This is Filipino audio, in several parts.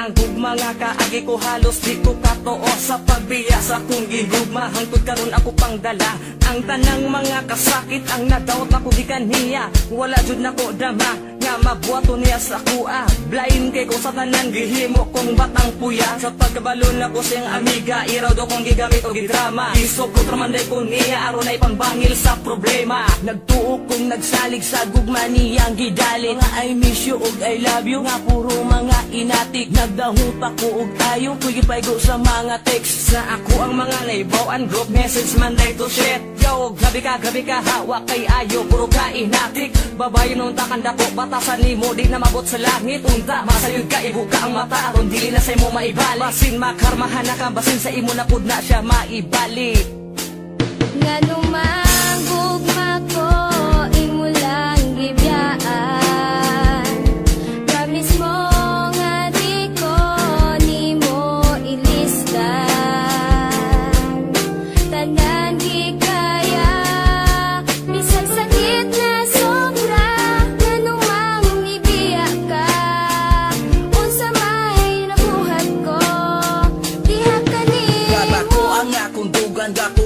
ang gugma nga kaagi ko halos di ko katoo sa pagbiya sa kong gigugma. Hangtod karon ako pang dala ang tanang mga kasakit ang nadawat ako di kaniya. Wala jud nako dama nga mabuhato niya sa kuha. Blind kay ko sa tanan gihimo kong batang puya. Sa pagkabalon ako siyang amiga iraw do kong gigamit o gidrama. Isok ko tramanday ko niya aron ay pangbangil sa problema. Nagtuo kong nagsalig sa gugma niyang gidalit. Mga I miss you og I love you nga puro mga inatik. Nagdahong pa ko og ayo ko'y gipaygo sa mga text. Sa ako ang mga naibawan group message man to shit. Yo, grabe ka hawa kay ayo puro ka inatik. Babayan nung takanda ko batasan ni mo di na mabot sa langit. Unta masayod ka ibu ka ang mata aron dili na sa imo maibalik. Basin makarmahan na ka basin sa imo na pud na siya maibalik. Ngano man gugma ko imo lang gibiyaan. Promise mo nga di ko nimo ilisdan. Tanan di kaya bisag sakit na sobra. Ngano mang ibiya ka unsa may nabuhat ko diha kanimo. Kaba ko ang akong dugan dako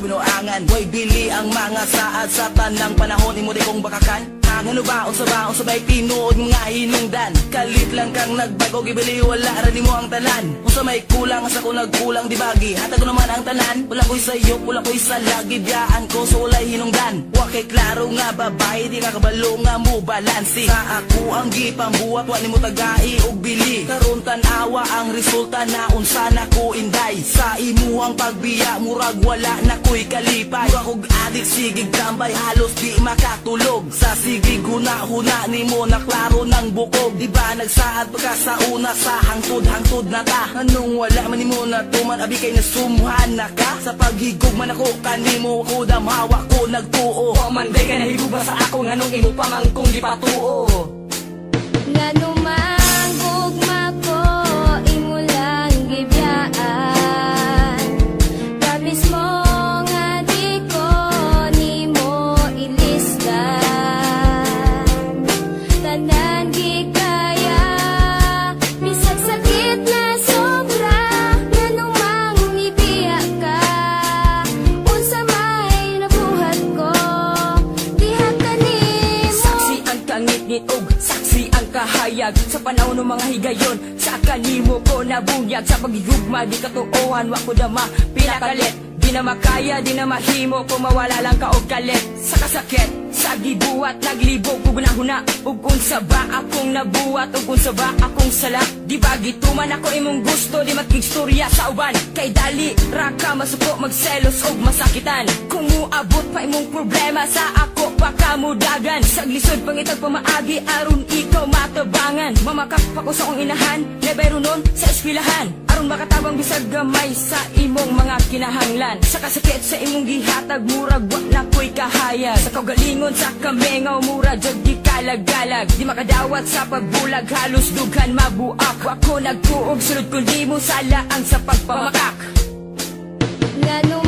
binuangan. Way bili ang mga saad sa tanang panahon imo di kong bakakan. Ngano ba unsa bay tinuod mga hinungdan. Kalit lang kang nagbago gibili wala ra nimo ang tanan. Unsa may kulang sa ko nagkulang di bagi. Hatag ko naman ang tanan. Wala ko'y sayo, wala ko'y sa lagi biyaan ko so walay hinungdan. Wa kay klaro nga babae di nga kabalo nga mo balansi. Sa ako ang gipambuhat wa nimo tagai og bili. Karon tan-awa ang resulta na unsa na ko inday. Sa imuhang pagbiya murag wala na ko'y kalipay. Mura kog adik sigig tambay halos di makatulog. Sa sige guna-huna nimo na klaro ng bukog. Di ba nagsaad pagka sa una sa hangtod-hangtod na ta. Anong wala man nimo na tuman abi kay nasumuhan na ka. Sa paghigog man ako kanimo ko damhawa ko nagtuo. O man day ka nahigog ba sa ako nganong imo pa man kong gipatuo. Ngano man gugma ko imo lang gibiyaan. Promise mo nga di ko nimo ilisdan. Tanan di kaya bisag sakit na sobra. Ngano mang ibiya ka unsa may nabuhat ko diha kanimo. Saksi ang kangit-ngit og saksi ang kahayag sa panahon ng mga higayon. Sa kanimo ko nabunyag sa paghigugma di katuohan wa ko dama pinakalit. Di na makaya, di na mahimo kung mawala lang ka og kalit. Sa kasakit, sa gibuhat, naglibog kung gunahuna. Ug unsa ba akong nabuhat, ug unsa ba akong sala. Di ba gituman ako imong gusto, di makigstorya sa uban. Kay dali, raka masuko, magselos og masakitan. Kung muabot pa imong problema sa ako, baka mudagan. Saglisod pangitag pamaagi, aron ikaw matabangan. Mamakak pa ko sa akong inahan, nebero nun sa eskwelahan. Aron makatabang bisag gamay sa imong mga kinahanglan. Sa kasakit sa imong gihatag murag wa na ko'y kahayag. Sa kaugalingon sa kamengaw mura jud di kalagalag. Di makadawat sa pagbulag halos dughan mabuak. Wa ko nagtuog sulod kundi mo sala ang sa pagpamakak. Ngano